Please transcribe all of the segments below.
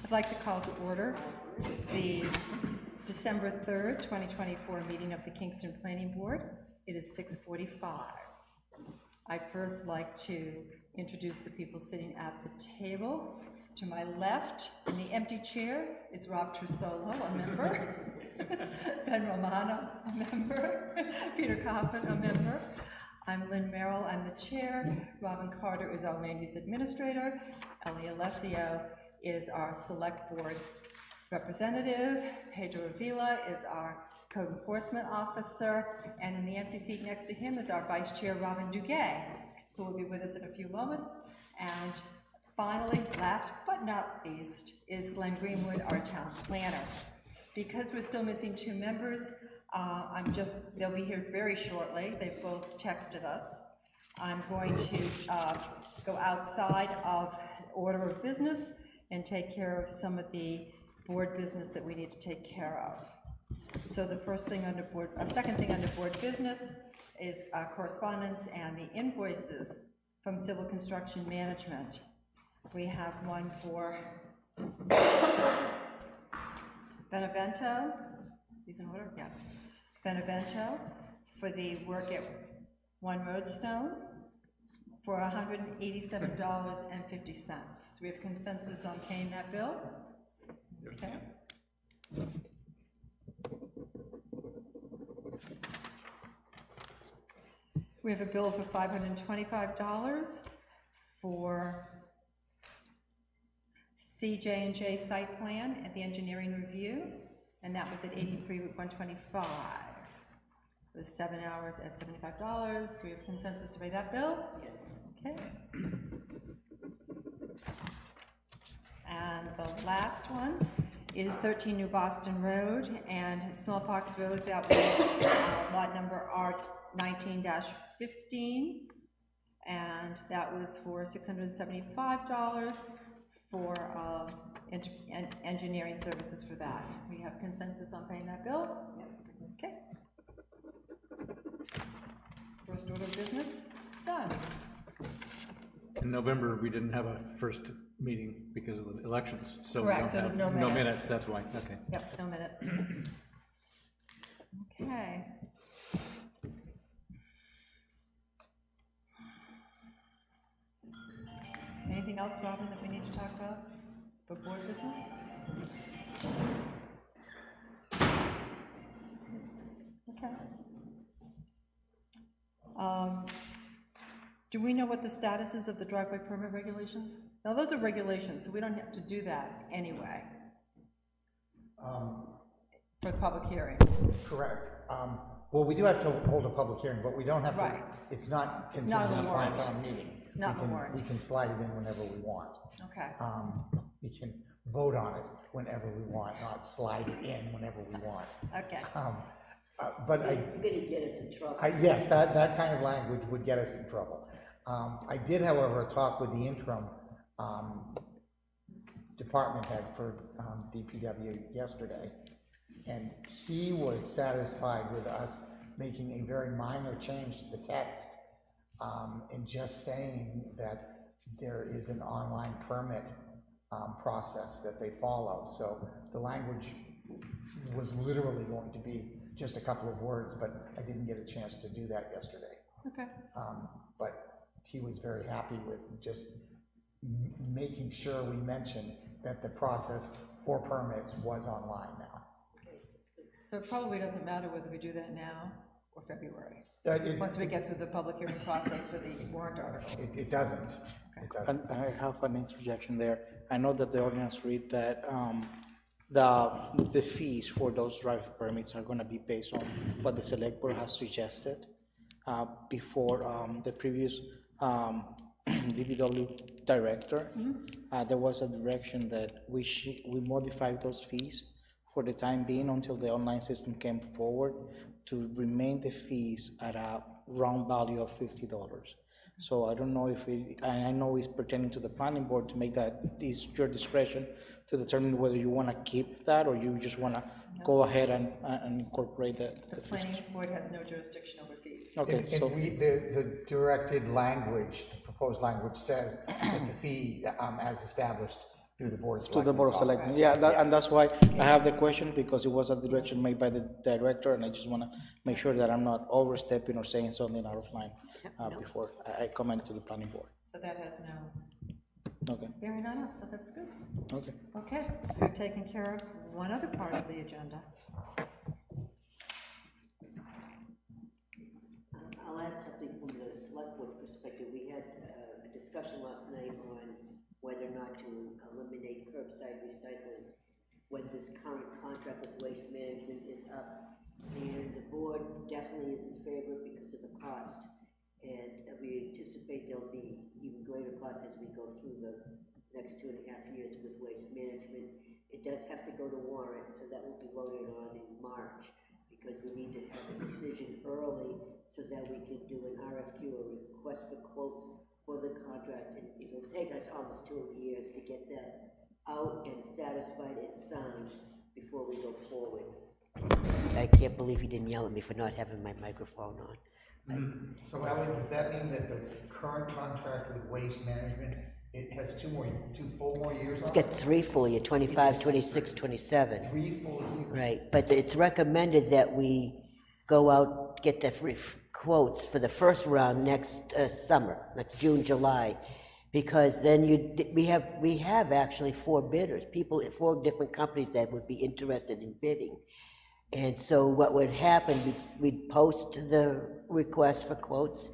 I'd like to call to order the December 3rd, 2024 meeting of the Kingston Planning Board. It is 6:45. I'd first like to introduce the people sitting at the table. To my left, in the empty chair, is Rob Trusolo, a member. Ben Romano, a member. Peter Coffin, a member. I'm Lynn Merrill, I'm the chair. Robin Carter is our land use administrator. Ellie Alessio is our select board representative. Pedro Avila is our code enforcement officer. And in the empty seat next to him is our vice chair, Robin Duguay, who will be with us in a few moments. And finally, last but not least, is Glenn Greenwood, our town planner. Because we're still missing two members, they'll be here very shortly. They've both texted us. I'm going to go outside of order of business and take care of some of the board business that we need to take care of. So the second thing under board business is correspondence and the invoices from Civil Construction Management. We have one for Benevento. These in order? Yeah. Benevento for the work at One Roadstone for $187.50. Do we have consensus on paying that bill? Okay. We have a bill for $525 for CJ&J site plan at the engineering review, and that was at 83 Route 125. With 7 hours at $75. Do we have consensus to pay that bill? Yes. Okay. And the last one is 13 New Boston Road and Smallpox Road. That was lot number R19-15, and that was for $675 for engineering services for that. We have consensus on paying that bill? Yes. Okay. First order of business, done. In November, we didn't have a first meeting because of the elections, so correct, so there's no minutes. No minutes, that's why, okay. Yep, no minutes. Okay. Anything else, Robin, that we need to talk about for board business? Okay. Do we know what the status is of the driveway permit regulations? Now, those are regulations, so we don't have to do that anyway. For the public hearing. Correct. Well, we do have to hold a public hearing, but we don't have right. to, it's not contingent upon town meeting. It's not the warrant. We can slide it in whenever we want. Okay. We can vote on it whenever we want, not slide it in whenever we want. Okay. But you're going to get us in trouble. Yes, that kind of language would get us in trouble. I did, however, talk with the interim department head for DPW yesterday, and he was satisfied with us making a very minor change to the text and just saying that there is an online permit process that they follow. So the language was literally going to be just a couple of words, but I didn't get a chance to do that yesterday. Okay. But he was very happy with just making sure we mentioned that the process for permits was online now. So it probably doesn't matter whether we do that now or February, once we get through the public hearing process for the warrant articles. It doesn't. Okay. It doesn't. I have an interjection there. I know that the ordinance read that the fees for those driveway permits are going to be based on what the select board has suggested. Before the previous DPW director, there was a direction that we modify those fees for the time being until the online system came forward to remain the fees at a round value of $50. So I don't know if and I know it's pertaining to the planning board to make that is your discretion to determine whether you want to keep that or you just want to go ahead and incorporate that. The planning board has no jurisdiction over fees. Okay, and so the directed language, the proposed language says that the fee as established through the Board of To Selectmen's the Board of office. Selectmen, yeah, and that's why I have the question, because it was a direction made by the director, and I just wanna make sure that I'm not overstepping or saying something out of line, before I comment to the planning board. So that has no Okay, bearing on us, so that's good. okay. Okay, so we've taken care of one other part of the agenda. I'll add something from the select board perspective. We had a discussion last night on whether or not to eliminate curbside recycling when this current contract with Waste Management is up. And the board definitely is in favor because of the cost. And we anticipate there'll be even greater costs as we go through the next 2.5 years with Waste Management. It does have to go to warrant, so that will be voted on in March, because we need to have a decision early so that we can do an RFQ, or request for quotes for the contract, and it'll take us almost 2 years to get that out and satisfied and signed before we go forward. I can't believe he didn't yell at me for not having my microphone on. So Ellie, does that mean that the current contract with Waste Management, it has 2 full more years Let's on get it? 3 full year, 25, 26, 27. 3 full years? Right, but it's recommended that we go out, get the free quotes for the first round next summer, next June, July, because then we have actually 4 bidders, 4 different companies that would be interested in bidding. And so what would happen, we'd post the request for quotes,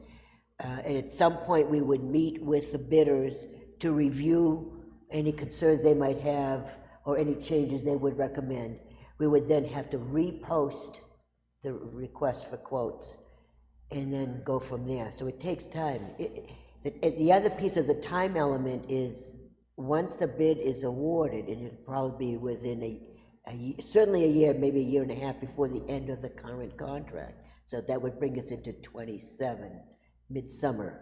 and at some point we would meet with the bidders to review any concerns they might have or any changes they would recommend. We would then have to repost the request for quotes and then go from there. So it takes time. The other piece of the time element is once the bid is awarded, and it'll probably be within certainly a year, maybe a year and a half before the end of the current contract. So that would bring us into 27, midsummer.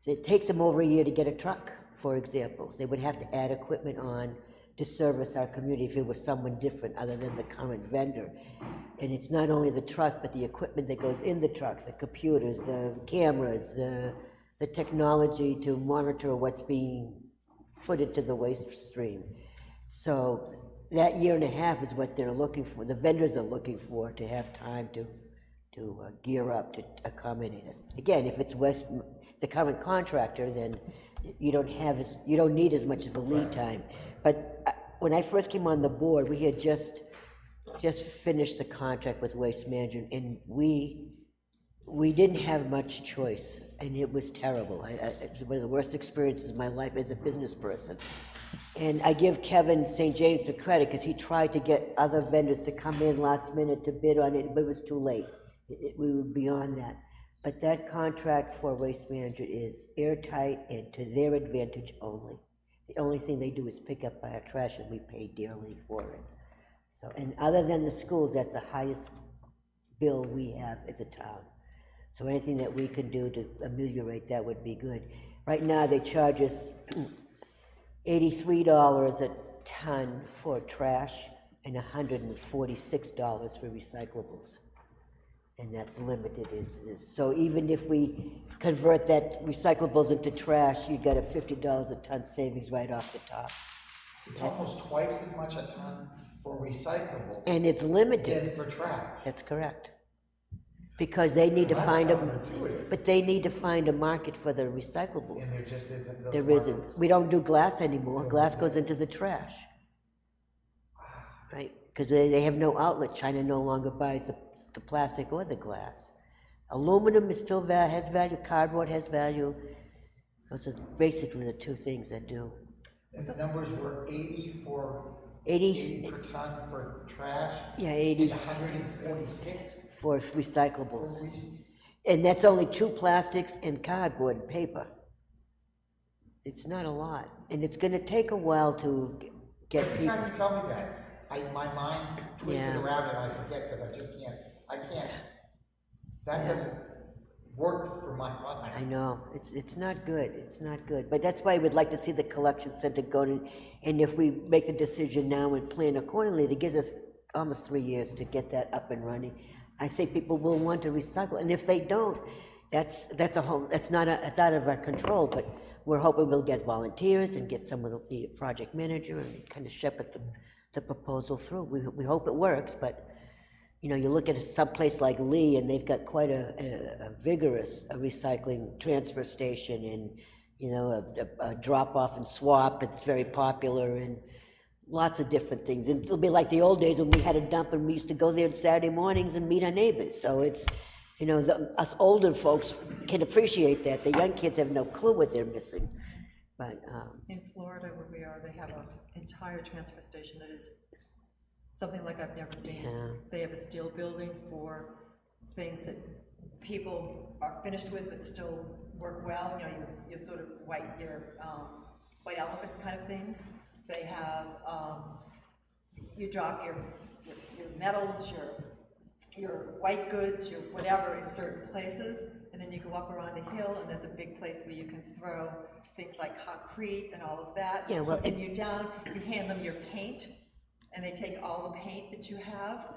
It takes them over a year to get a truck, for example. They would have to add equipment on to service our community if it was someone different other than the current vendor. And it's not only the truck, but the equipment that goes in the trucks, the computers, the cameras, the technology to monitor what's being put into the waste stream. So that year and a half is what they're looking for, the vendors are looking for, to have time to gear up to accommodate us. Again, if it's the current contractor, then you don't need as much of a lead time. But when I first came on the board, we had just finished the contract with Waste Management, and we didn't have much choice, and it was terrible. It was one of the worst experiences of my life as a business person. And I give Kevin St. James the credit, because he tried to get other vendors to come in last minute to bid on it, but it was too late. We were beyond that. But that contract for Waste Management is airtight and to their advantage only. The only thing they do is pick up our trash, and we pay dearly for it. So, and other than the schools, that's the highest bill we have as a town. So anything that we can do to ameliorate that would be good. Right now, they charge us $83 a ton for trash and $146 for recyclables. And that's limited. So even if we convert that recyclables into trash, you got a $50 a ton savings right off the top. It's almost twice as much a ton for recyclable And it's limited. than for trash. That's correct. Because they need to That's find counterintuitive. but they need to find a market for the recyclables. And there just isn't those There isn't. markets. We don't do glass anymore. Glass goes into the trash. Right? Because they have no outlet. China no longer buys the plastic or the glass. Aluminum is still has value. Cardboard has value. Those are basically the 2 things that do. And the numbers were 80 per ton for trash? Yeah, 80 And 146 for for recyclables. And that's only 2 plastics and cardboard and paper. It's not a lot. And it's gonna take a while to get Every people. time you tell me that, my mind twisted Yeah. around and I forget, because I can't, that doesn't work for my mind. I know, it's not good, it's not good. But that's why we'd like to see the collection center going, and if we make the decision now and plan accordingly, it gives us almost 3 years to get that up and running. I think people will want to recycle, and if they don't, it's out of our control, but we're hoping we'll get volunteers and get someone to be a project manager and kind of shepherd the proposal through. We hope it works, but, you know, you look at some place like Lee, and they've got quite a vigorous recycling transfer station and, you know, a drop-off and swap. It's very popular, and lots of different things. And it'll be like the old days when we had a dump and we used to go there on Saturday mornings and meet our neighbors. So it's, you know, us older folks can appreciate that. The young kids have no clue what they're missing. But In Florida, where we are, they have an entire transfer station that is something like I've never seen. Yeah. They have a steel building for things that people are finished with but still work well, you know, your sort of white elephant kind of things. They have, you drop your metals, your white goods, your whatever in certain places, and then you go up around a hill, and there's a big place where you can throw things like concrete and all of that. Yeah, well, and you down, you hand them your paint, and they take all the paint that you have,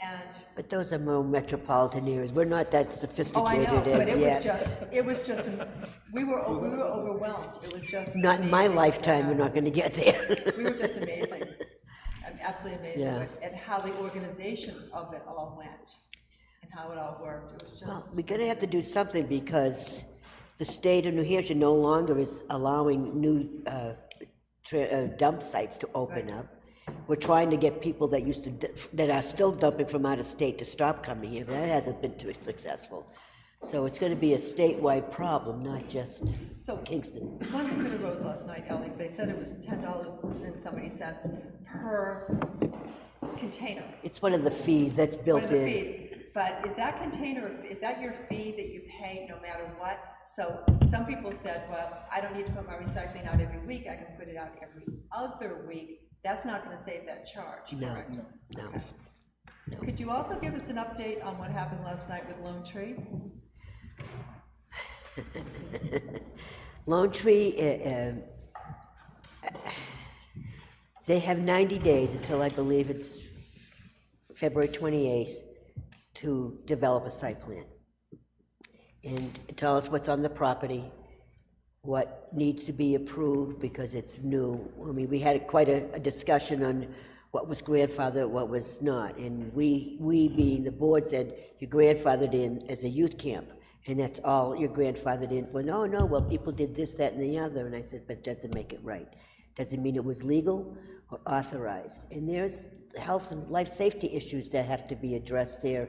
and but those are more metropolitan areas. We're not that oh, I sophisticated know, but as yet. it was just, we were overwhelmed. It was just Not in my amazing. lifetime, we're not gonna get there. We were just amazing, absolutely amazing Yeah. at how the organization of it all went and how it all worked. It was Well, just, we're gonna have to do something because the state of New Hampshire no longer is allowing new dump sites to open up. We're trying to get people that that are still dumping from out of state to stop coming here, but that hasn't been too successful. So it's gonna be a statewide problem, not just so Kingston. one thing that arose last night, Ellie, they said it was $10.70 per container. It's one of the fees that's One built of the in. fees, but is that container, is that your fee that you pay no matter what? So some people said, well, I don't need to put my recycling out every week, I can put it out every other week. That's not gonna save that charge, No, correct? no. Could you also give us an update on what happened last night with Lone Tree? Lone Tree, they have 90 days until I believe it's February 28th to develop a site plan and tell us what's on the property, what needs to be approved because it's new. I mean, we had quite a discussion on what was grandfathered, what was not, and we being the board said you're grandfathered in as a youth camp, and that's all you're grandfathered in for. No, well, people did this, that, and the other, and I said, but it doesn't make it right. Doesn't mean it was legal or authorized. And there's health and life safety issues that have to be addressed there,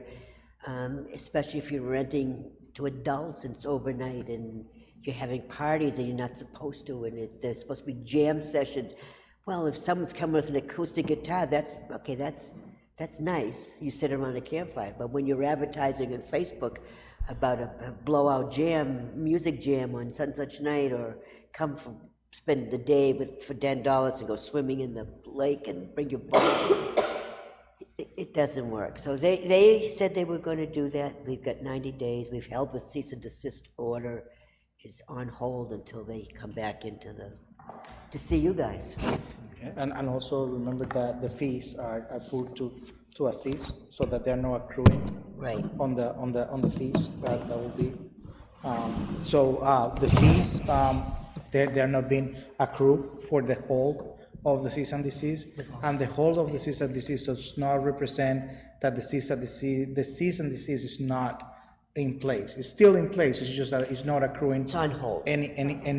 especially if you're renting to adults and it's overnight and you're having parties and you're not supposed to, and there's supposed to be jam sessions. Well, if someone's coming with an acoustic guitar, that's okay, that's nice. You sit around a campfire. But when you're advertising on Facebook about a blowout jam, music jam on such night, or spend the day for $10 and go swimming in the lake and bring your boats, it doesn't work. So they said they were going to do that. We've got 90 days. We've held the cease and desist order. Is on hold until they come back to see you guys. And also remember that the fees are put to assist so that they're not accruing Right. on the fees that will be. So the fees, they're not being accrued for the hold of the cease and desist, and the hold of the cease and desist does not represent that the cease and desist is not in place. It's still in place. It's just that it's not accruing. It's on hold. Any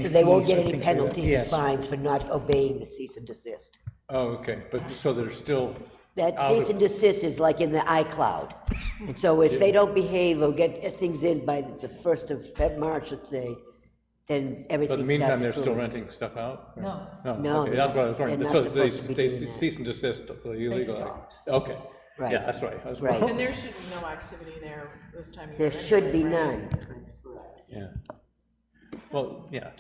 So they won't fees get or any things like that. penalties or Yes. fines for not obeying the cease and desist. Oh, okay, but so they're still, That Out cease of- and desist is like in the iCloud. And so if they don't behave or get things in by the 1st of March, let's say, then but everything in starts the meantime, they're still accruing. renting stuff out? No. No, Okay, that's what I was they're wondering. not So supposed to be they doing that. cease and desist illegal. stopped. Okay. Right. Yeah, that's right. That's Right. And there should be no activity there this time of year. There should be anyway, right? none. That's correct. Yeah. Well, yeah.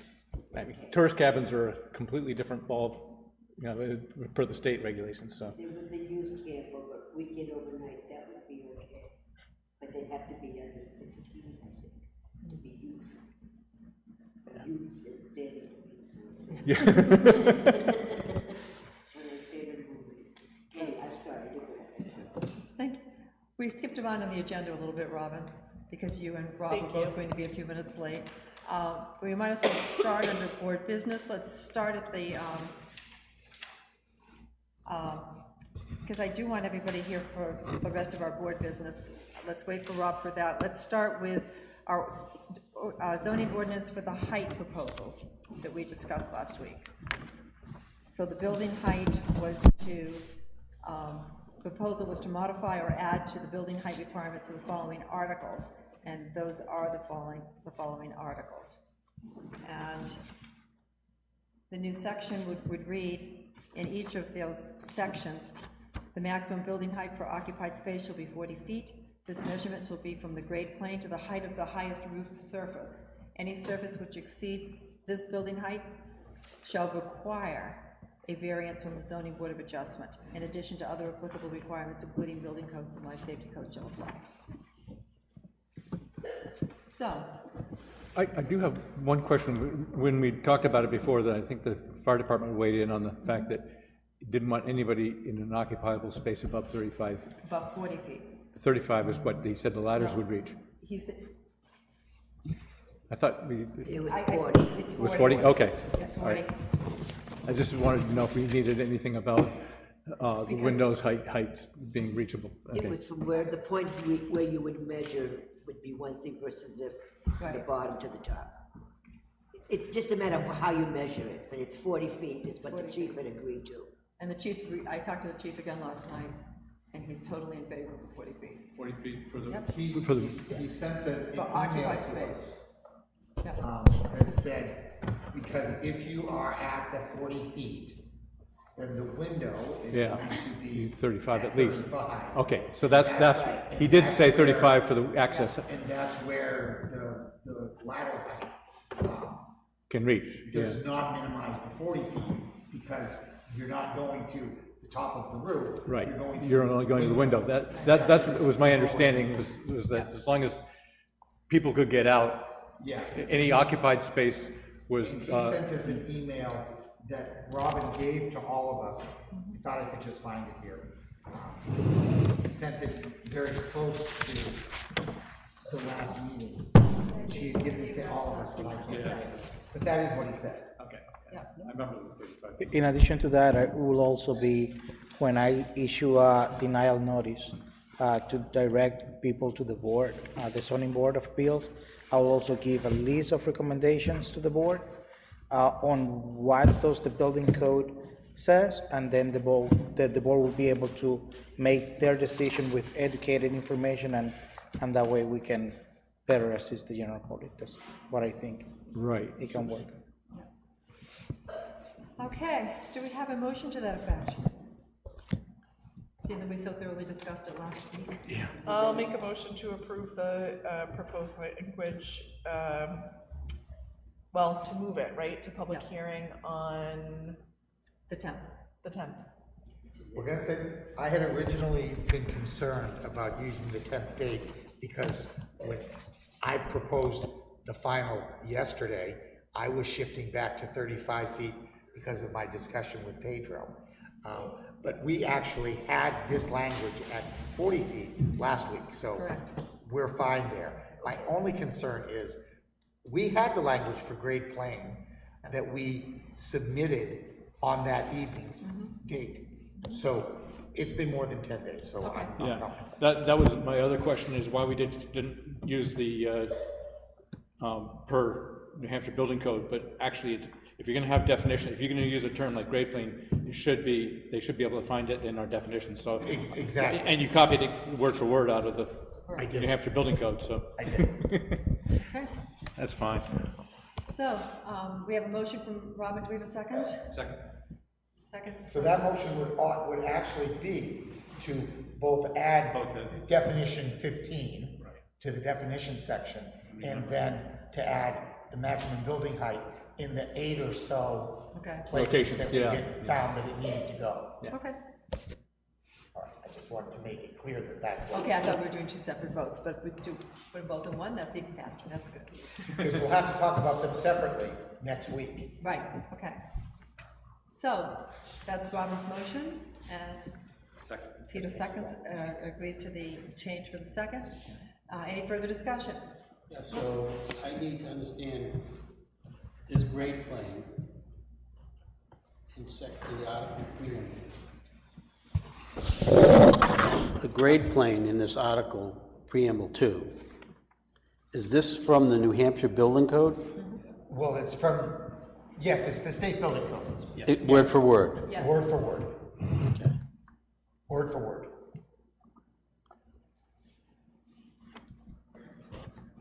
I mean, tourist cabins are a completely different ball, you know, per the state regulations, so. If it was a youth camp over weekend overnight, that would be okay. But they'd have to be under 16, I think, to be youth. Youth is dead. Yeah. One of my favorite movies. Anyway, I'm sorry, I digress. Thank you. We skipped around on the agenda a little bit, Robin, because you and Rob were both going to be a few minutes late. We might as well start under board business. Let's start at the, because I do want everybody here for the rest of our board business. Let's wait for Rob for that. Let's start with our zoning ordinance for the height proposals that we discussed last week. So the building height was to, proposal was to modify or add to the building height requirements of the following articles, and those are the following articles. And the new section would read, in each of those sections, the maximum building height for occupied space shall be 40 feet. This measurement shall be from the grade plane to the height of the highest roof surface. Any surface which exceeds this building height shall require a variance from the zoning board of adjustment, in addition to other applicable requirements, including building codes and life safety codes shall apply. So, I do have one question. When we talked about it before, that I think the fire department weighed in on the fact that it didn't want anybody in an occupiable space above 35. about 40 feet. 35 is what he said the ladders would reach. He said, I thought we, It was I- 40. It's it was 40? Okay. It's All 40. right. I just wanted to know if we needed anything about the windows heights being reachable. It Okay. was from where the point where you would measure would be one thing versus the Right. bottom to the top. It's just a matter of how you measure it, but it's 40 feet is what the 40 chief had agreed to. And the chief, I talked to the chief again last night, and he's totally in favor of the 40 feet. 40 feet for the... Yep. He sent an For email occupied to space. us Yeah. that said, because if you are at the 40 feet, then the window is Yeah, going to be 35 at at least. 35. Okay, so that's, right. he did say 35 for the access And that's where the ladder height can reach, yeah. does not minimize the 40 feet, because you're not going to the top of the roof. Right, You're going to you're only going to the window. That's what was my understanding, was that as long as people could get out, Yes. any occupied space was, And he sent us an email that Robin gave to all of us. I thought I could just find it here. He sent it very close to the last meeting. And she had given it to all of us, but I can't say it. But that is what he said. okay, I remember the 35. In addition to that, it will also be when I issue a denial notice to direct people to the board, the zoning board of appeals. I will also give a list of recommendations to the board on what does the building code says, and then the board will be able to make their decision with educated information, and that way we can better assist the general public. That's what I think. Right. It can work. Okay, do we have a motion to that effect? Seeing that we so thoroughly discussed it last week. Yeah. I'll make a motion to approve the proposed language, well, to move it, right, to public Yeah. hearing on The 10th. the 10th. We're gonna say, I had originally been concerned about using the 10th date, because when I proposed the final yesterday, I was shifting back to 35 feet because of my discussion with Pedro. But we actually had this language at 40 feet last week, so Correct. we're fine there. My only concern is, we had the language for grade plane that we submitted on that evening's date. So it's been more than 10 days, so I'm Yeah, comfortable. that was my other question, is why we didn't use the, per New Hampshire Building Code, but actually it's, if you're gonna have definition, if you're gonna use a term like grade plane, they should be able to find it in our definition, so. Exactly. And you copied it word for word out of the I New did, Hampshire Building Code, so I did. Okay, that's fine. so, we have a motion from Robin, do we have a second? Second. Second. So that motion would actually be to both add definition 15 to the definition section, and then to add the maximum building height in the 8 or so Okay, places Locations, that we yeah. had found that it needed to go. okay. All right, I just wanted to make it clear that that's what. Okay, I thought we were doing two separate votes, but if we do put them both in one, that's even faster, that's good. Because we'll have to talk about them separately next week. Right, okay. So, that's Robin's motion, and Second. Peter seconds, agrees to the change for the second. Any further discussion? Yeah, so I need to understand this grade plane in the article preamble. The grade plane in this article preamble 2, is this from the New Hampshire Building Code? Well, it's from, yes, it's the state building code. Word for word? Yes. Word for word, Okay. word for word.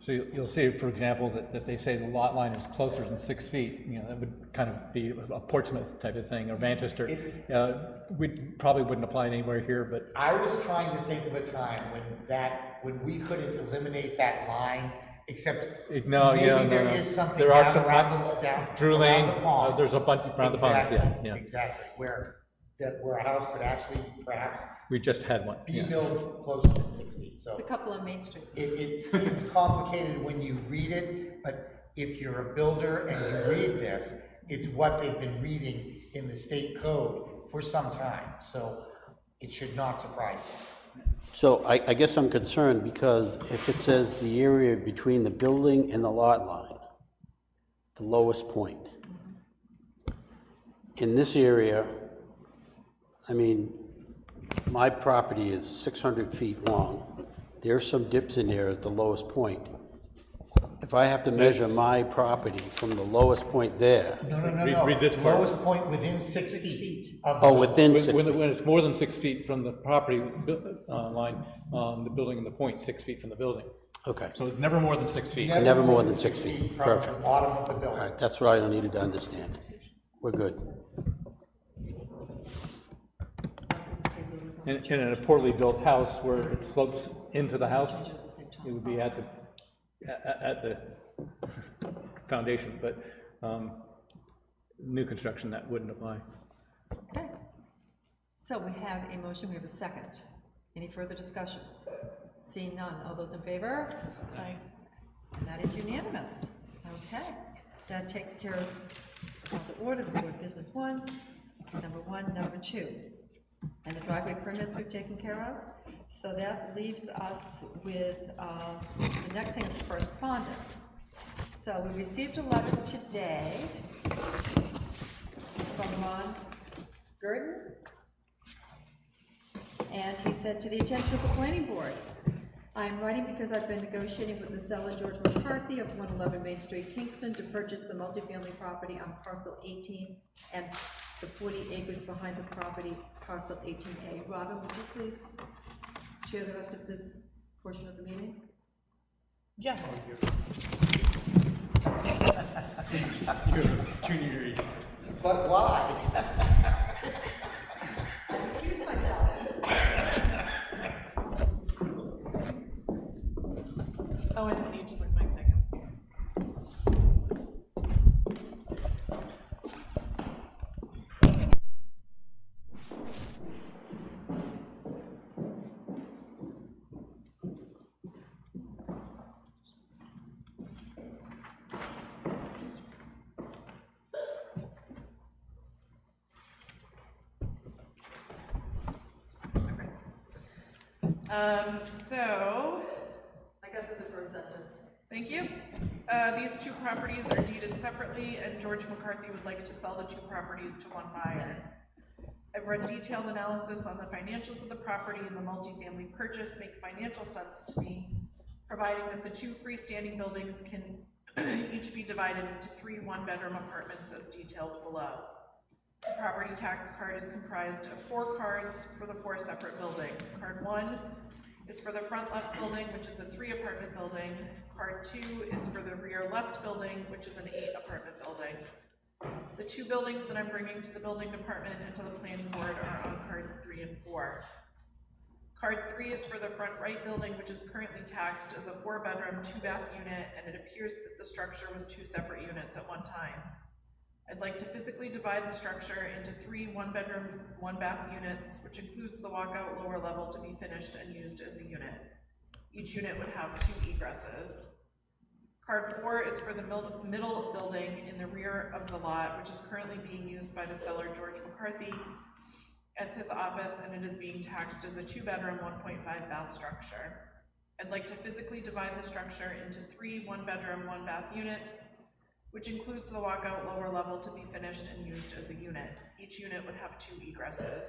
So you'll see, for example, that they say the lot line is closer than 6 feet, you know, that would kind of be a Portsmouth type of thing, or Manchester. We probably wouldn't apply it anywhere here, but I was trying to think of a time when we couldn't eliminate that line, except maybe there is something There are down some, down Drew around Lane, the ponds. there's a bunch around the ponds, yeah. Exactly, where a house could actually perhaps We just had one, be yeah. built closer than 6 feet, so. It's a couple on Main Street. It seems complicated when you read it, but if you're a builder and you read this, it's what they've been reading in the state code for some time, so it should not surprise them. So I guess I'm concerned because if it says the area between the building and the lot line, the lowest point, in this area, I mean, my property is 600 feet long. There's some dips in there at the lowest point. If I have to measure my property from the lowest point there, No, Read this part. lowest point within 6 feet of the oh, zone. within 6 When feet. it's more than 6 feet from the property line, the building and the point, 6 feet from the building. Okay, So it's never more than 6 feet. Never more than 6 feet. From Perfect. the bottom of the all building. right, that's what I needed to understand. We're good. And in a poorly built house where it slopes into the house, it would be at the foundation, but new construction, that wouldn't apply. Okay. So we have a motion, we have a second. Any further discussion? Seeing none, all those in favor? Aye. And that is unanimous. Okay, that takes care of the order, the board business 1, number 1, number 2. And the driveway permits we've taken care of. So that leaves us with, the next thing is correspondence. So we received a letter today from Ron Gurdon. And he said, to the attention of the planning board, I'm writing because I've been negotiating with the seller, George McCarthy of 111 Main Street, Kingston, to purchase the multifamily property on parcel 18 and the 40 acres behind the property, parcel 18A. Robin, would you please share the rest of this portion of the meeting? Yes. But why? I recuse myself. Oh, I didn't need to bring my thing up here. So, I got through the first sentence. thank you. These two properties are deeded separately, and George McCarthy would like to sell the two properties to one buyer. I've run detailed analysis on the financials of the property, and the multifamily purchase make financial sense to me, providing that the two freestanding buildings can each be divided into 3 one-bedroom apartments as detailed below. The property tax card is comprised of 4 cards for the 4 separate buildings. Card 1 is for the front left building, which is a 3-apartment building. Card 2 is for the rear left building, which is an 8-apartment building. The 2 buildings that I'm bringing to the building department and to the planning board are on cards 3 and 4. Card 3 is for the front right building, which is currently taxed as a 4-bedroom, 2-bath unit, and it appears that the structure was 2 separate units at one time. I'd like to physically divide the structure into 3 one-bedroom, 1-bath units, which includes the walkout lower level to be finished and used as a unit. Each unit would have 2 egresses. Card 4 is for the middle building in the rear of the lot, which is currently being used by the seller, George McCarthy, as his office, and it is being taxed as a 2-bedroom, 1.5-bath structure. I'd like to physically divide the structure into 3 one-bedroom, 1-bath units, which includes the walkout lower level to be finished and used as a unit. Each unit would have 2 egresses.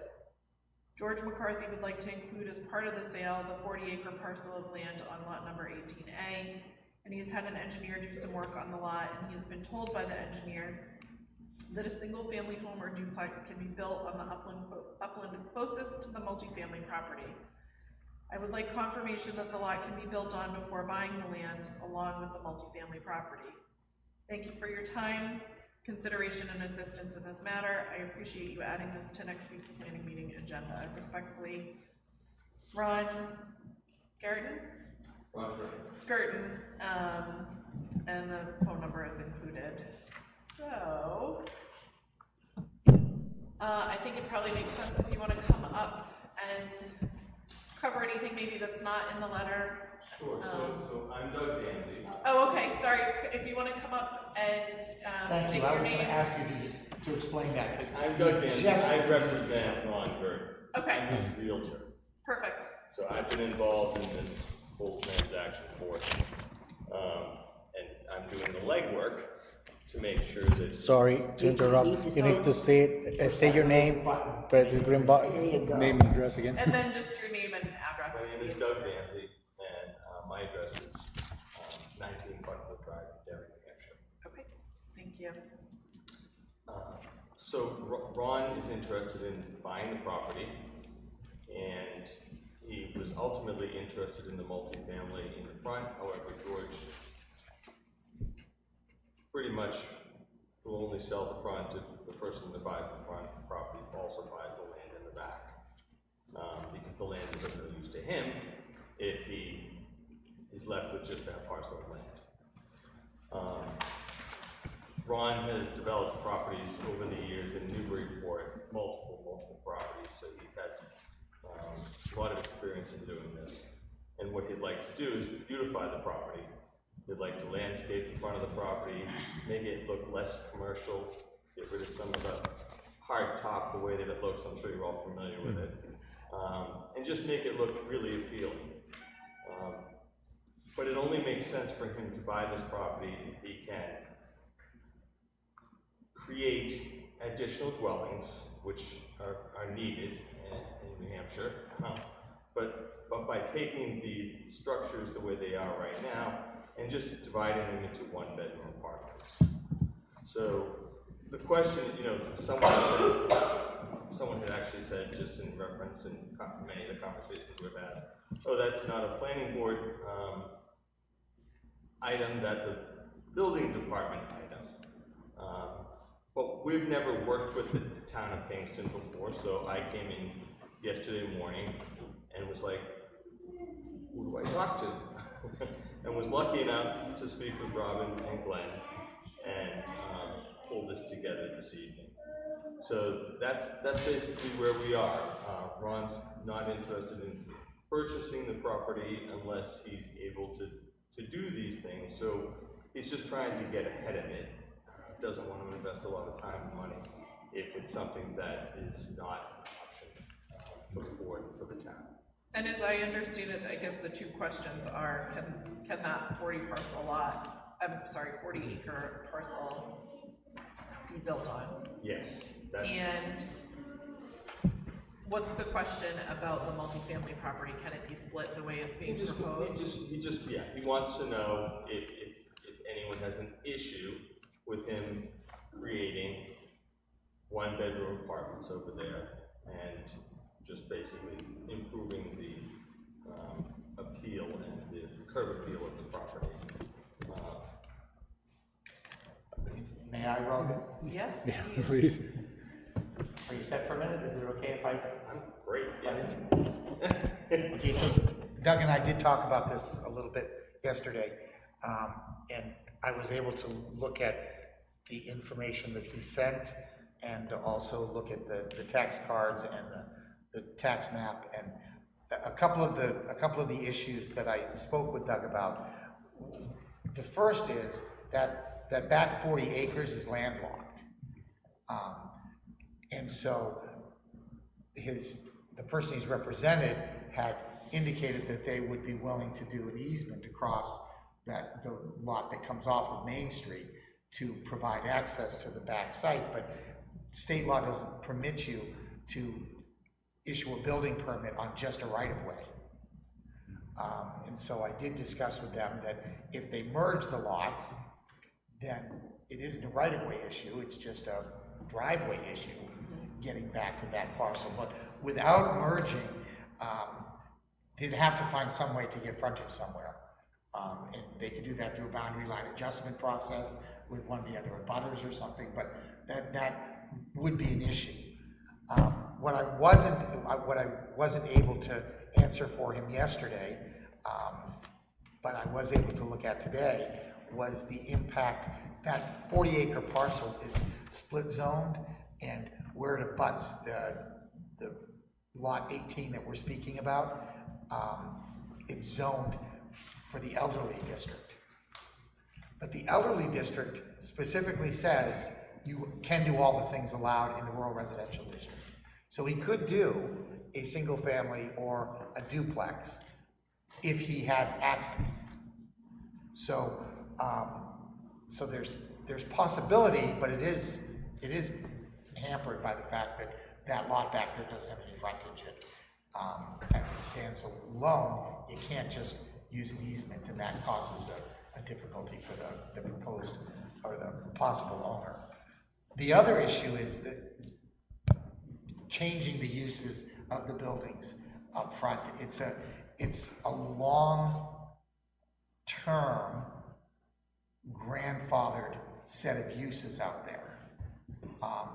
George McCarthy would like to include as part of the sale the 40-acre parcel of land on lot number 18A, and he's had an engineer do some work on the lot, and he has been told by the engineer that a single-family home or duplex can be built on the upland closest to the multifamily property. I would like confirmation that the lot can be built on before buying the land, along with the multifamily property. Thank you for your time, consideration, and assistance in this matter. I appreciate you adding this to next week's planning meeting agenda. Respectfully, Ron Garten? Ron Gerton, and the phone number is included. So, I think it probably makes sense if you want to come up and cover anything maybe that's not in the letter. Sure, so I'm Doug Danzy. Oh, okay, sorry, if you want to come up and Thank state you, I your was gonna name. ask you to just, to explain that, because. I'm Doug Danzy, I represent Ron Gurton. Okay. I'm his realtor. Perfect. So I've been involved in this whole transaction for him. And I'm doing the legwork to make sure that. Sorry to interrupt. You need to say it, state your name, press the green button. There you go. Name and address again. And then just your name and address. My name is please. Doug Danzy, and my address is 19 Buckwood Drive, Derry, New Hampshire. Okay, thank you. So Ron is interested in buying the property, and he was ultimately interested in the multifamily in the front. However, George pretty much will only sell the front if the person that buys the front property also buys the land in the back. Because the land is of no use to him if he is left with just that parcel of land. Ron has developed properties over the years in Newburyport, multiple properties, so he has a lot of experience in doing this. And what he'd like to do is beautify the property. He'd like to landscape the front of the property, make it look less commercial, get rid of some of the hard top, the way that it looks. I'm sure you're all familiar with it. And just make it look really appealing. But it only makes sense for him to buy this property if he can create additional dwellings, which are needed in New Hampshire. But by taking the structures the way they are right now and just dividing them into 1-bedroom apartments. So the question, someone had actually said, just in reference in many of the conversations we've had, oh, that's not a planning board item, that's a building department item. But we've never worked with the town of Kingston before, so I came in yesterday morning and was like, who do I talk to? And was lucky enough to speak with Robin and Glenn and pull this together this evening. So that's basically where we are. Ron's not interested in purchasing the property unless he's able to do these things. So he's just trying to get ahead of it. Doesn't want to invest a lot of time and money if it's something that is not an option for the board and for the town. And as I understand it, I guess the two questions are, can that 40 acre parcel be built on? Yes, that's. And what's the question about the multifamily property? Can it be split the way it's being proposed? He wants to know if anyone has an issue with him creating 1-bedroom apartments over there and just basically improving the appeal and the curb appeal of the property. May I, Robin? Yes, Yeah, please. please. Are you set for a minute? Is it okay if I? I'm great, yeah. Okay, so Doug and I did talk about this a little bit yesterday, and I was able to look at the information that he sent and also look at the tax cards and the tax map, and a couple of the issues that I spoke with Doug about. The first is that back 40 acres is landlocked, and so the person he's represented had indicated that they would be willing to do an easement across the lot that comes off of Main Street to provide access to the back site, but state law doesn't permit you to issue a building permit on just a right-of-way. And so I did discuss with them that if they merge the lots, then it isn't a right-of-way issue, it's just a driveway issue, getting back to that parcel. But without merging, they'd have to find some way to get frontage somewhere. And they could do that through a boundary line adjustment process with one of the other abutters or something, but that would be an issue. What I wasn't able to answer for him yesterday, but I was able to look at today, was the impact. That 40-acre parcel is split zoned, and where it abuts the lot 18 that we're speaking about, it's zoned for the elderly district. But the elderly district specifically says you can do all the things allowed in the rural residential district. So he could do a single family or a duplex if he had access. So, so there's possibility, but it is hampered by the fact that that lot back there doesn't have any frontage. As it stands alone, you can't just use an easement, and that causes a difficulty for the proposed or the possible owner. The other issue is that changing the uses of the buildings up front. It's a long-term grandfathered set of uses out there.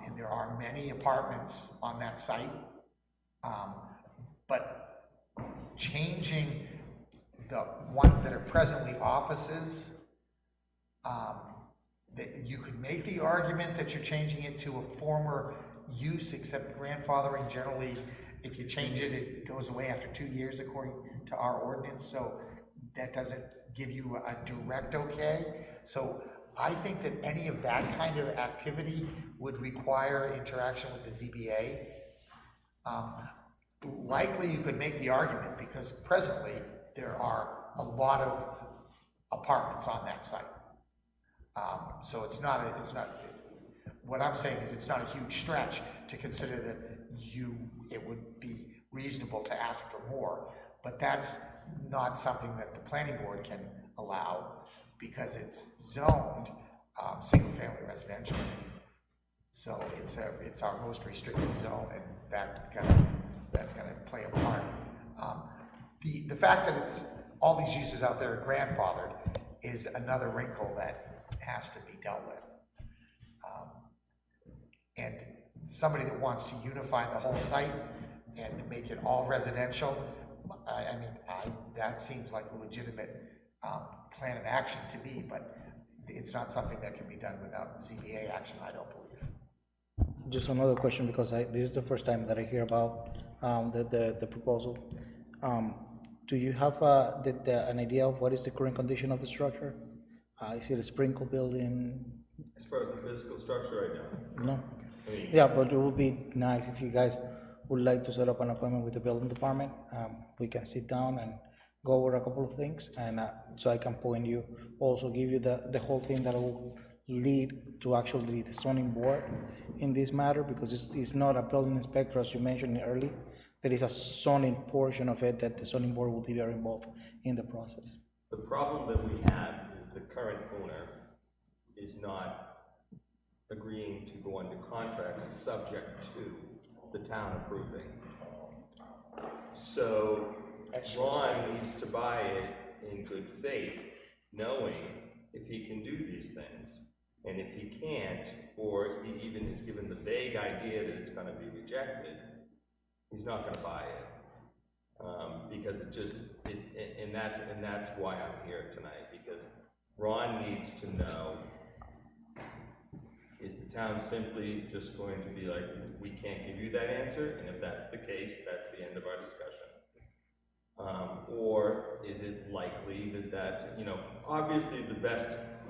And there are many apartments on that site, but changing the ones that are presently offices, that you could make the argument that you're changing it to a former use, except grandfathering generally, if you change it, it goes away after 2 years according to our ordinance, so that doesn't give you a direct okay. So I think that any of that kind of activity would require interaction with the ZBA. Likely you could make the argument because presently there are a lot of apartments on that site. So what I'm saying is it's not a huge stretch to consider that it would be reasonable to ask for more, but that's not something that the planning board can allow because it's zoned single-family residential. So it's our most restricted zone, and that's gonna play a part. The fact that it's all these uses out there are grandfathered is another wrinkle that has to be dealt with. And somebody that wants to unify the whole site and make it all residential, that seems like a legitimate plan of action to me, but it's not something that can be done without ZBA action, I don't believe. Just another question, because this is the first time that I hear about the proposal. Do you have an idea of what is the current condition of the structure? Is it a sprinkle building? As far as the physical structure, I don't. No? I mean, Yeah, but it would be nice if you guys would like to set up an appointment with the building department. We can sit down and go over a couple of things, and so I can point you, also give you the whole thing that will lead to actually the zoning board in this matter, because it's not a building inspector, as you mentioned earlier. There is a zoning portion of it that the zoning board will be very involved in the process. the problem that we have is the current owner is not agreeing to go under contracts subject to the town approving. So Ron needs to buy it in good faith, knowing if he can do these things. And if he can't, or he even is given the vague idea that it's gonna be rejected, he's not gonna buy it. Because and that's why I'm here tonight, because Ron needs to know, is the town simply just going to be like, we can't give you that answer, and if that's the case, that's the end of our discussion? Or is it likely that, obviously the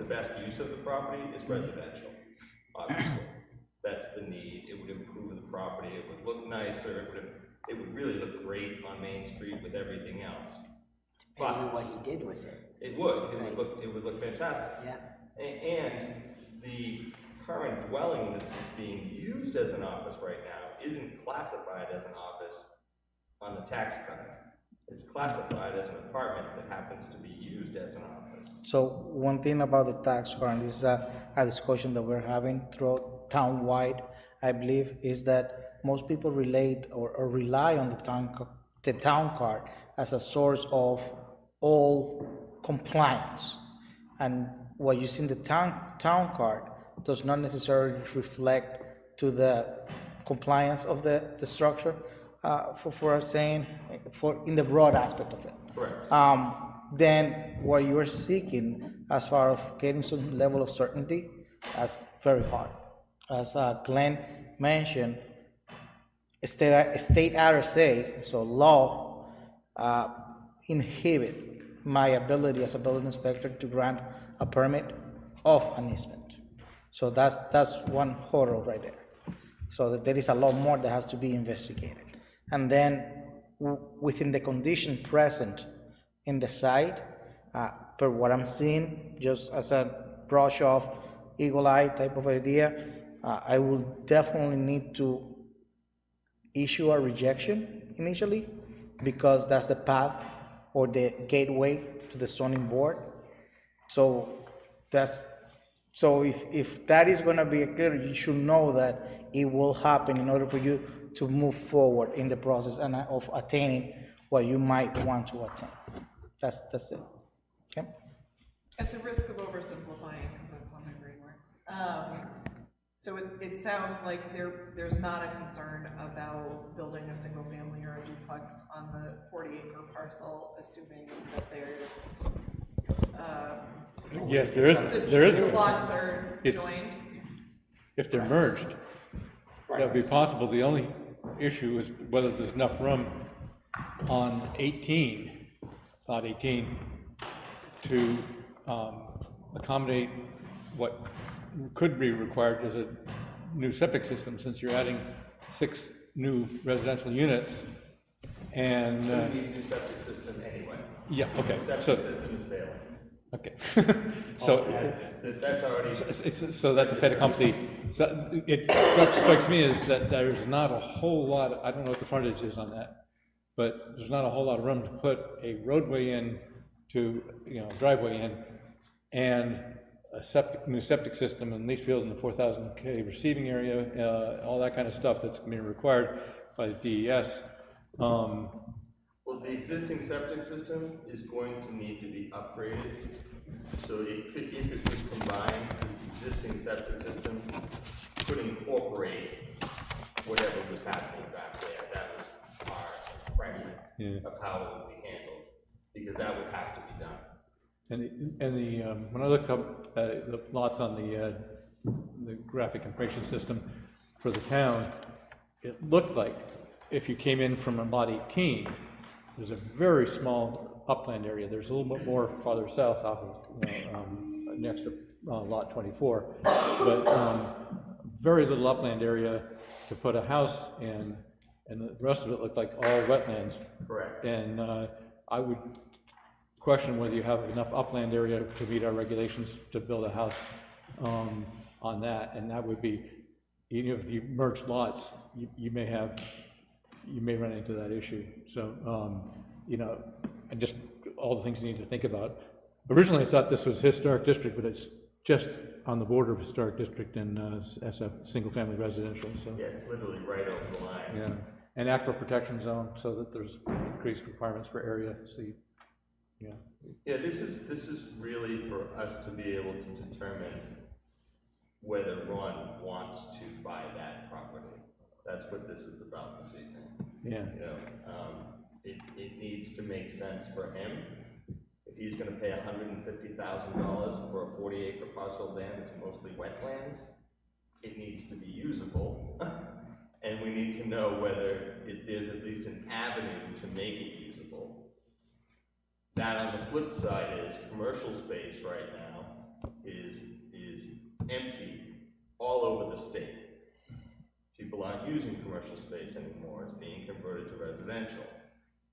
best use of the property is residential, obviously. That's the need. It would improve the property, it would look nicer, it would it would really look great on Main Street with everything else. Depending on But what he did with it. it would look fantastic. Yeah. And the current dwelling that's being used as an office right now isn't classified as an office on the tax card. It's classified as an apartment that happens to be used as an office. So one thing about the tax card, and this is a discussion that we're having throughout town-wide, I believe, is that most people relate or rely on the town card as a source of all compliance. And what you see in the town card does not necessarily reflect to the compliance of the structure, for us saying, in the broad aspect of it. Correct. Then what you are seeking as far as getting some level of certainty, that's very hard. As Glenn mentioned, state RSA, so law, inhibit my ability as a building inspector to grant a permit of an easement. So that's one hurdle right there. So that there is a lot more that has to be investigated. And then within the condition present in the site, per what I'm seeing, just as a brush off, eagle eye type of idea, I will definitely need to issue a rejection initially, because that's the path or the gateway to the zoning board. So if that is going to be clear, you should know that it will happen in order for you to move forward in the process and of attaining what you might want to attain. That's it. Okay. At the risk of oversimplifying, because that's how my brain works. So it sounds like there's not a concern about building a single family or a duplex on the 40-acre parcel, assuming that there's, Yes, there is. the lots are It's- joined. If they're merged, that would be possible. The only issue is whether there's enough room on 18, lot 18, to accommodate what could be required as a new septic system, since you're adding 6 new residential units. And, You need a new septic system anyway. yeah, okay, The septic so, system is failing. okay. So, That's already, so that's a fait accompli. So it strikes me as that there's not a whole lot, I don't know what the frontage is on that, but there's not a whole lot of room to put a roadway in to, driveway in, and a new septic system in Leachfield in the 4,000 K receiving area, all that kind of stuff that's being required by the DES. well, the existing septic system is going to need to be upgraded. So if it was combined, the existing septic system could incorporate whatever was happening back there. That was our impression of how it would be handled, because that would have to be done. And when I looked up the lots on the graphic information system for the town, it looked like if you came in from lot 18, there's a very small upland area. There's a little bit more farther south off of next to lot 24, but very little upland area to put a house in, and the rest of it looked like all wetlands. Correct. And I would question whether you have enough upland area to meet our regulations to build a house on that, and that would be, even if you merge lots, you may run into that issue. So, and just all the things you need to think about. Originally, I thought this was historic district, but it's just on the border of historic district and as a single-family residential. So Yeah, it's literally right over the line. yeah, and aquifer protection zone, so that there's increased requirements for area. So Yeah, this is really for us to be able to determine whether Ron wants to buy that property. That's what this is about this evening. yeah. It needs to make sense for him. If he's gonna pay $150,000 for a 40-acre parcel of land that's mostly wetlands, it needs to be usable. And we need to know whether there's at least an avenue to make it usable. That, on the flip side, is commercial space right now is empty all over the state. People aren't using commercial space anymore, it's being converted to residential.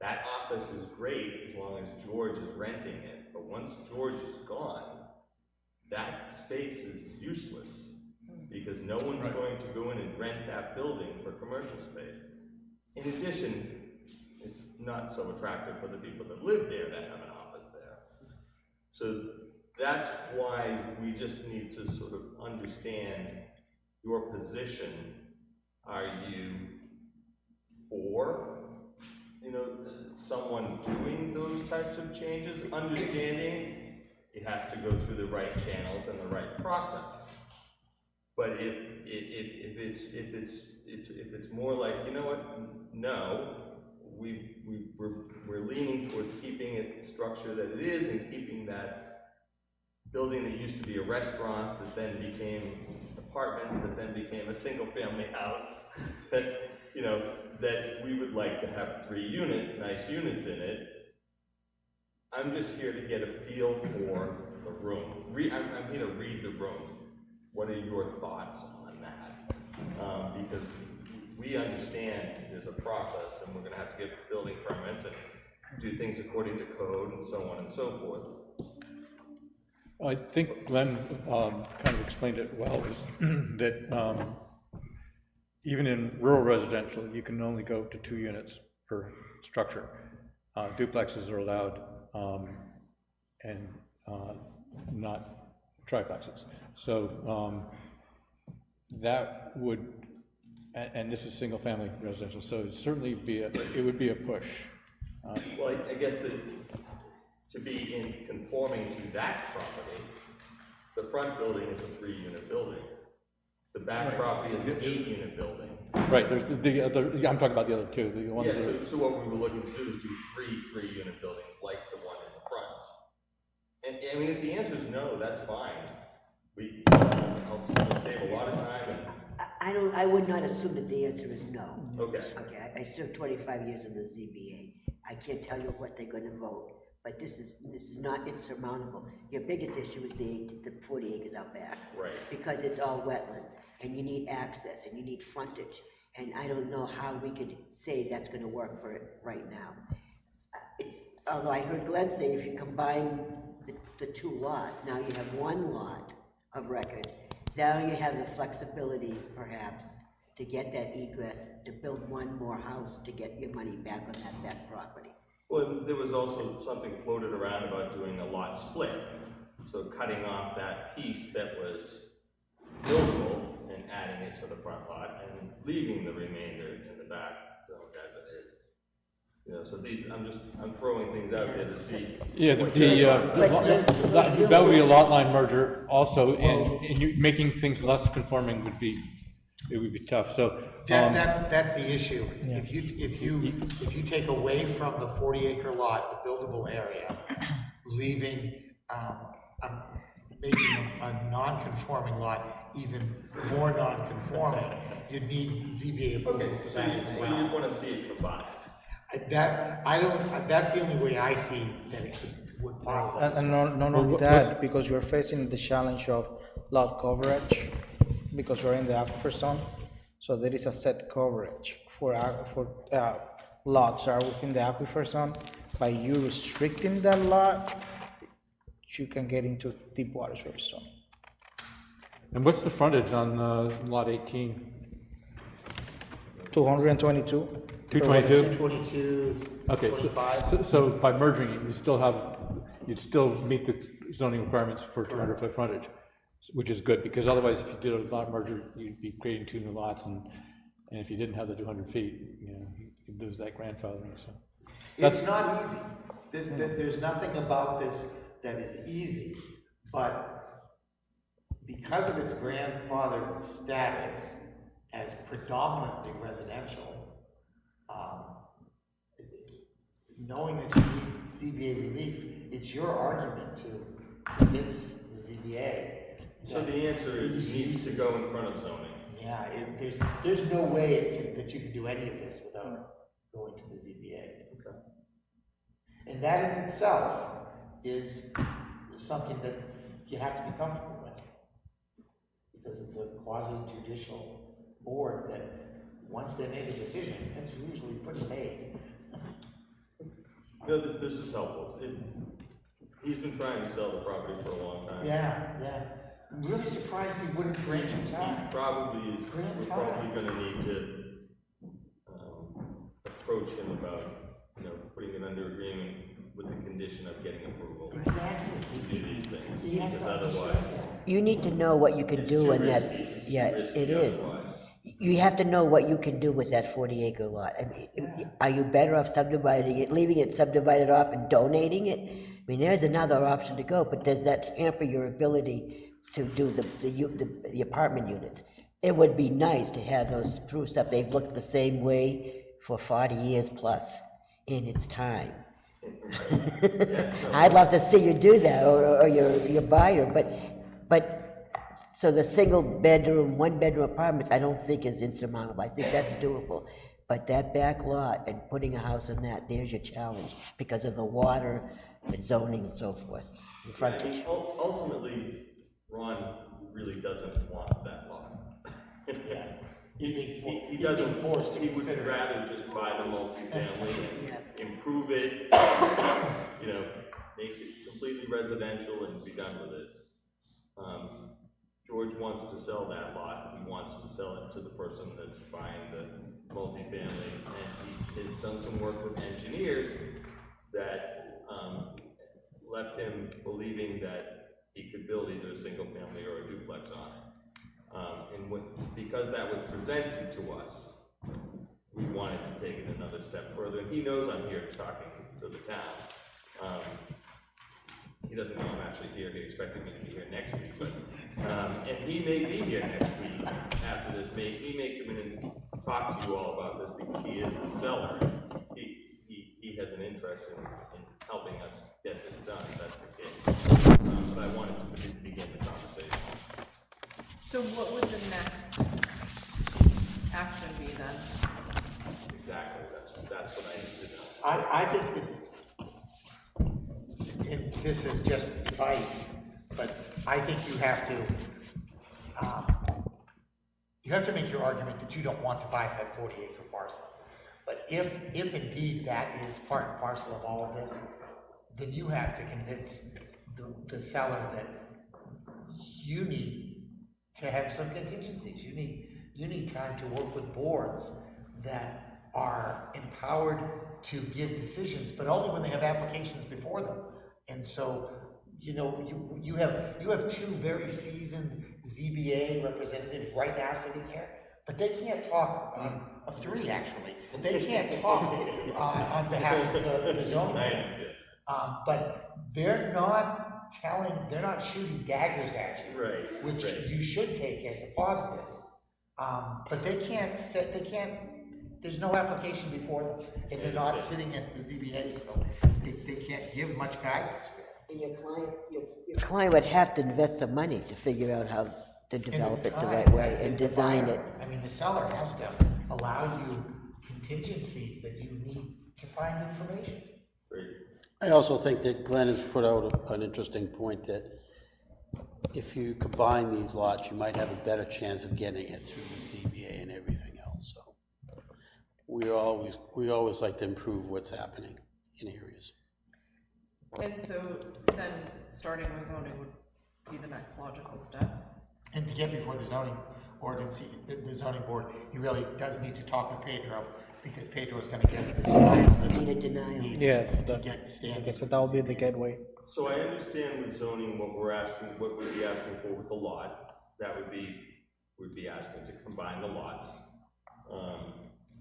That office is great as long as George is renting it, but once George is gone, that space is useless, because no one's going to go in and rent that building for commercial space. In addition, it's not so attractive for the people that live there to have an office there. So that's why we just need to sort of understand your position. Are you for, you know, someone doing those types of changes, understanding it has to go through the right channels and the right process? But if it's more like, you know what, no, we're leaning towards keeping it the structure that it is, and keeping that building that used to be a restaurant that then became apartments, that then became a single-family house, that, you know, that we would like to have 3 units, nice units in it. I'm just here to get a feel for the room. I'm here to read the room. What are your thoughts on that? Because we understand there's a process, and we're gonna have to get building permits and do things according to code and so on and so forth. I think Glenn kind of explained it well, is that even in rural residential, you can only go to 2 units per structure. Duplexes are allowed, and not triplexes. So that would, and this is single-family residential, so it'd certainly be it would be a push. Well, I guess that to be in conforming to that property, the front building is a 3-unit building. The back property is an 8-unit building. Right. There's the other. I'm talking about the other 2. The ones. Yeah. So what we were looking to do is do 3-unit buildings like the one in the front. And I mean, if the answer is no, that's fine. I'll save a lot of time. And I would not assume that the answer is no. okay. Okay, I served 25 years in the ZBA. I can't tell you what they're gonna vote, but this is not insurmountable. Your biggest issue is the 40 acres out back. Right. Because it's all wetlands, and you need access, and you need frontage, and I don't know how we could say that's gonna work for it right now. Although I heard Glenn say if you combine the 2 lots, now you have 1 lot of record. Now you have the flexibility, perhaps, to get that egress, to build 1 more house to get your money back on that back property. Well, there was also something floated around about doing a lot split. So cutting off that piece that was buildable and adding it to the front lot and leaving the remainder in the back zone as it is. You know, so I'm throwing things out there to see. Yeah, that would be a lot line merger also, and you making things less conforming would be tough. So That's the issue. Yeah. If you take away from the 40-acre lot the buildable area, leaving making a non-conforming lot even more non-conforming, you need ZBA approval for that as well. So you want to see it combined. That's the only way I see that it would possibly. And not only that, because you're facing the challenge of lot coverage, because you're in the aquifer zone, so there is a set coverage for lots that are within the aquifer zone. By you restricting that lot, you can get into deep waters very soon. And what's the frontage on lot 18? 222. 222? 22, Okay, 25. so by merging it, you'd still meet the zoning requirements for 200-foot frontage, which is good, because otherwise if you did a lot merger, you'd be creating 2 new lots, and if you didn't have the 200 feet, you know, you'd lose that grandfathering, so. It's not easy. There's nothing about this that is easy, but because of its grandfather status as predominantly residential, knowing that you need ZBA relief, it's your argument to convince the ZBA. So the answer is it needs to go in front of zoning. Yeah, there's no way that you can do any of this without going to the ZBA. Okay. And that in itself is something that you have to be comfortable with, because it's a quasi-judicial board that once they make a decision, it's usually pretty made. No, this is helpful. He's been trying to sell the property for a long time. Yeah. I'm really surprised he wouldn't grant you time. Probably is, Grant we're time. probably gonna need to, approach him about, putting it under agreement with the condition of getting approval to Exactly. do these things. He has Because to understand otherwise, that. You need to know what you can it's do too in that, risky. It's too yeah, risky it is. otherwise. You have to know what you can do with that 40-acre lot. I mean, are you better off subdividing it, leaving it subdivided off and donating it? I mean, there's another option to go, but does that hamper your ability to do the apartment units? It would be nice to have those spruced up. They've looked the same way for 40 years plus in its time. I'd love to see you do that, or your buyer, but so the single bedroom, one bedroom apartments, I don't think is insurmountable. I think that's doable. But that back lot and putting a house in that, there's your challenge because of the water, the zoning and so forth, the frontage. Ultimately, Ron really doesn't want that lot. Yeah. He doesn't, he would rather just buy the multifamily Yeah. and improve it, make it completely residential and be done with it. George wants to sell that lot, he wants to sell it to the person that's buying the multifamily, and he has done some work with engineers that, left him believing that he could build either a single family or a duplex on it. Because that was presented to us, we wanted to take it another step further, and he knows I'm here talking to the town. He doesn't know I'm actually here, he expected me to be here next week, but, and he may be here next week after this, he may come in and talk to you all about this because he is the seller. He has an interest in helping us get this done, if that's the case. But I wanted to begin the conversation. So what would the next action be then? Exactly, that's what I need to know. I think that, and this is just advice, but I think you have to make your argument that you don't want to buy that 40-acre parcel. But if indeed that is part and parcel of all of this, then you have to convince the seller that you need to have some contingencies. You need time to work with boards that are empowered to give decisions, but only when they have applications before them. And so, you have two very seasoned ZBA representatives right now sitting here, but they can't talk of three actually. They can't talk on behalf of the zoning board. But they're not shooting daggers at you, Right, which right. you should take as a positive. But there's no application before them, and they're not sitting as the ZBA, so they can't give much guidance. And your client would have to invest some money to figure out how to develop it the right way and design it. I mean, the seller has to allow you contingencies that you need to find information. Great. I also think that Glenn has put out an interesting point that if you combine these lots, you might have a better chance of getting it through the ZBA and everything else, so. We always like to improve what's happening in areas. And so then starting with zoning would be the next logical step. And to get before the zoning ordinance, the zoning board, he really does need to talk with Pedro, because Pedro is gonna get the denial. Need a denial. Yes, To get standing. so that will be the gateway. So I understand with zoning, what we'd be asking for with the lot, we'd be asking to combine the lots,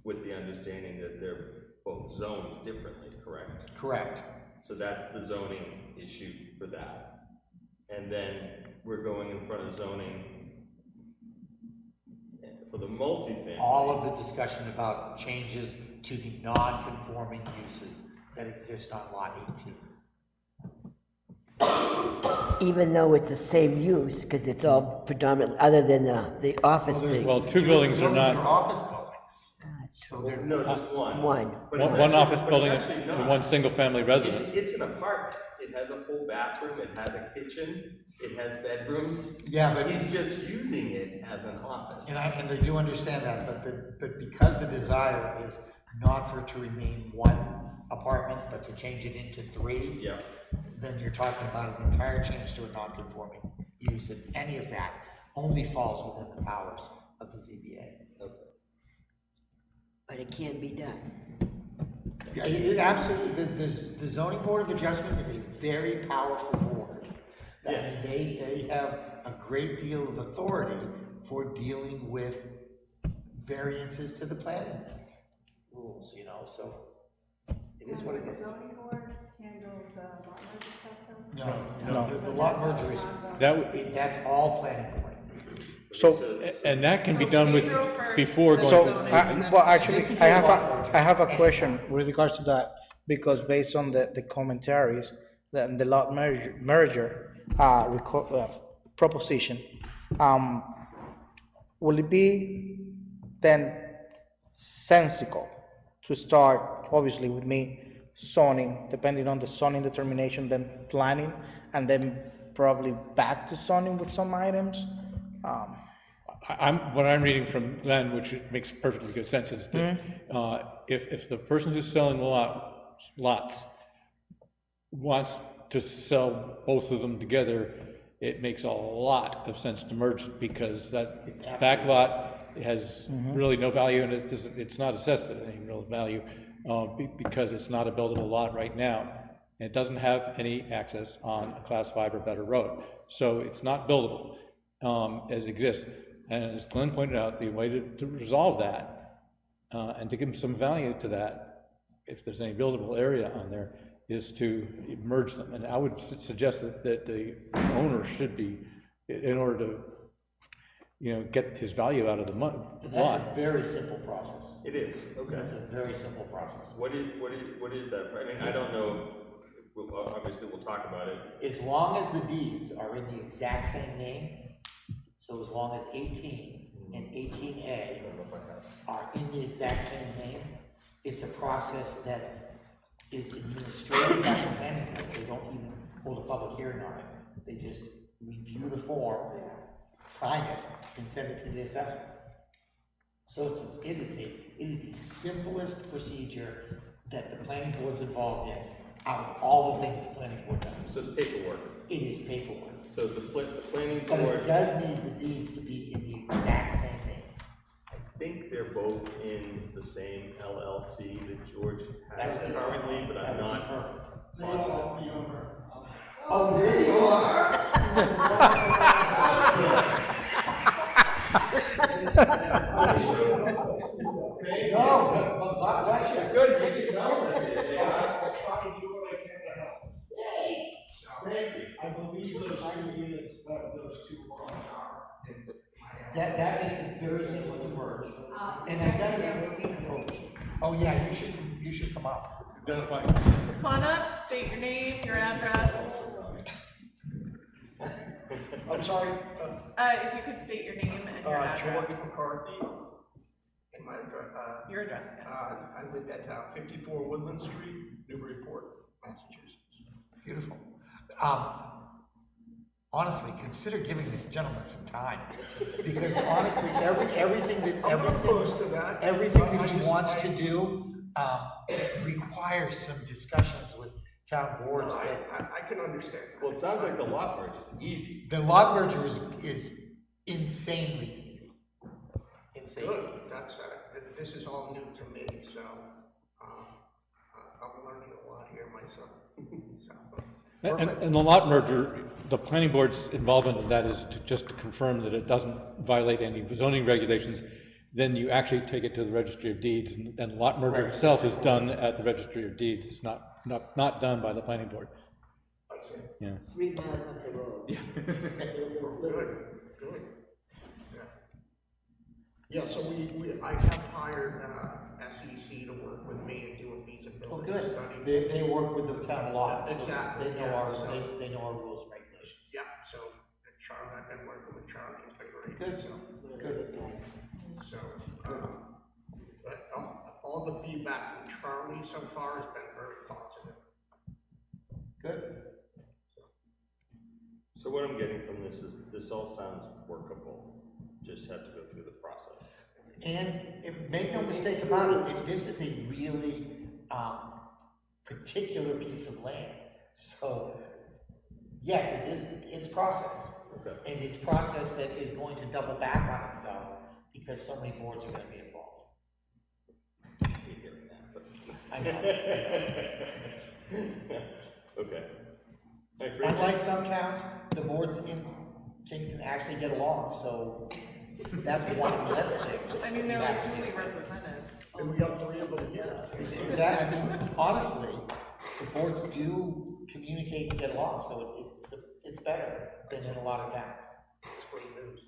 with the understanding that they're both zoned differently, correct? Correct. So that's the zoning issue for that. And then we're going in front of zoning for the multifamily. All of the discussion about changes to the non-conforming uses that exist on lot 18. Even though it's the same use, because it's all predominant, other than the office thing. Well, two buildings are not, office buildings. So they're No, just one. One. But it's one actually- office but building it's actually and not. one single-family residence. It's an apartment. It has a full bathroom, it has a kitchen, it has bedrooms. Yeah, but He's just using it as an office. And I do understand that, but because the desire is not for it to remain one apartment, but to change it into 3. Yeah. Then you're talking about an entire change to a non-conforming use, and any of that only falls within the powers of the ZBA. But it can be done. Yeah, it absolutely, the zoning board of adjustment is a very powerful board. I mean, they have a great deal of authority for dealing with variances to the planning rules, you know, so it is what it is. Zoning board handled lot merger stuff though? No, the lot merger is, that's all planning board. So, And that can be So done with, Pedro first, before then going. zoning. well, actually, I have a question with regards to that, because based on the commentaries, the lot merger proposition, will it be then sensible to start, obviously with me, zoning, depending on the zoning determination, then planning, and then probably back to zoning with some items? What I'm reading from Glenn, which makes perfectly good sense, is that if the person who's selling the lots wants to sell both of them together, it makes a lot of sense to merge, because that back lot has really no value, and it's not assessed at any real value, because it's not a buildable lot right now. And it doesn't have any access on a Class 5 or better road. So it's not buildable as it exists. And as Glenn pointed out, the way to resolve that and to give them some value to that, if there's any buildable area on there, is to merge them. And I would suggest that the owner should be, in order to, you know, get his value out of the lot. That's a very simple process. It is, okay. It's a very simple process. What is that? I mean, I don't know, obviously we'll talk about it. As long as the deeds are in the exact same name, so as long as 18 and 18A are in the exact same name, it's a process that is administrated by the planning board. They don't even hold a public hearing on it. They just review the form, sign it, and send it to the assessor. So it is the simplest procedure that the planning board's involved in out of all the things the planning board does. So it's paperwork. It is paperwork. So the planning But it board, does need the deeds to be in the exact same names. I think they're both in the same LLC that George has That would be- currently, but I'm that would be not perfect. positive. Oh, really? You are? No, but God bless you. Good, you keep going with it. I believe those two units, those two are. That makes it very simple to merge. And I gotta, oh yeah, you should come up. Identify. Come on up, state your name, your address. I'm sorry, If you could state your name and your George address. McCarthy. And my address, Your address, yes. I live at 54 Woodland Street, Newburyport, Massachusetts. Beautiful. Honestly, consider giving this gentleman some time, because honestly, everything opposed to that. that he wants to do, requires some discussions with town boards that, I can understand. Well, it sounds like the lot merge is easy. the lot merger is insanely easy. Insanely Good, easy. that's, this is all new to me, so, I'm learning a lot here myself, so. And the lot merger, the planning board's involvement in that is just to confirm that it doesn't violate any zoning regulations. Then you actually take it to the registry of deeds, and the lot merger itself is done at the registry of deeds. It's not done by the planning board. I see. Yeah. 3 miles up the road. Good, good. Yeah, so I have hired, SEC to work with me and do a Well, feasibility good. study. They work with the town lots. So Exactly, They know yeah, our, so- they know our rules and regulations. Yeah, so Charlie, I've been working with Charlie, he's been great, Good. so, Good, guys. so, but all the feedback from Charlie so far has been very positive. Good. So what I'm getting from this is, this all sounds workable, just have to go through the process. And make no mistake about it, this is a really, particular piece of land. So, yes, it is, it's process. Okay. And it's process that is going to double back on itself because so many boards are gonna be involved. I hate hearing that, but. I know. Okay. All right, great. Unlike some towns, the boards in Kingston actually get along, so that's one less thing. I mean, they're like duly represented. And we got 3 of them here. Exactly, I mean, honestly, the boards do communicate and get along, so it's better than in a lot of towns. That's great news.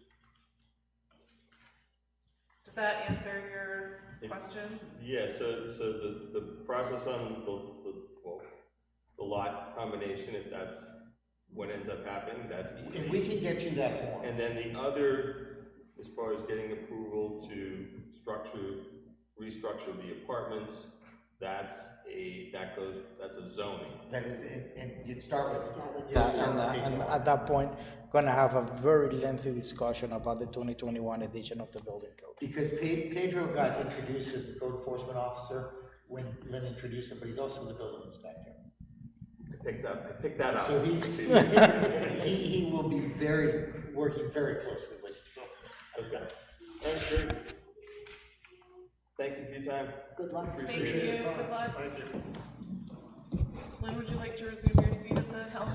Does that answer your questions? Yeah, so the process on the lot combination, if that's what ends up happening, that's easy. And we can get you that form. And then the other, as far as getting approval to restructure the apartments, that's a zoning. That is, and you'd start with. And at that point, gonna have a very lengthy discussion about the 2021 edition of the building code. Because Pedro got introduced as the code enforcement officer when Lynn introduced him, but he's also the building inspector. I picked that up. So he will be working very closely with you. Okay. All right, great. Thank you for your time. Good luck. Thank Appreciate you, it. good luck. Thank you. Lynn, would you like to resume your seat at the helm?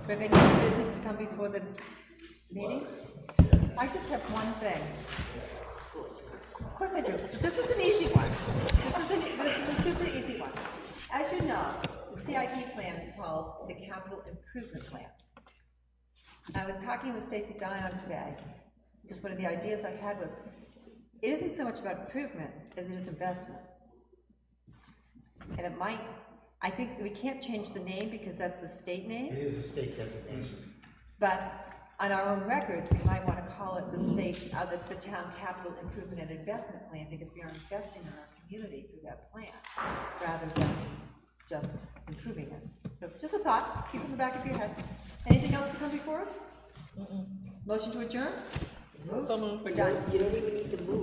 We have any other business to come before the meeting? I just have one thing. Of course I do. This is an easy one. This is a super easy one. As you know, the CIP plan is called the Capital Improvement Plan. I was talking with Stacy Dion today, because one of the ideas I had was, it isn't so much about improvement as it is investment. And it might, I think we can't change the name because that's the state name. It is a state designation. But on our own records, we might want to call it the the town capital improvement and investment plan, because we are investing in our community through that plan, rather than just improving it. So just a thought, keep it in the back of your head. Anything else to come before us? Motion to adjourn? So moved. We're done. You don't even need to move.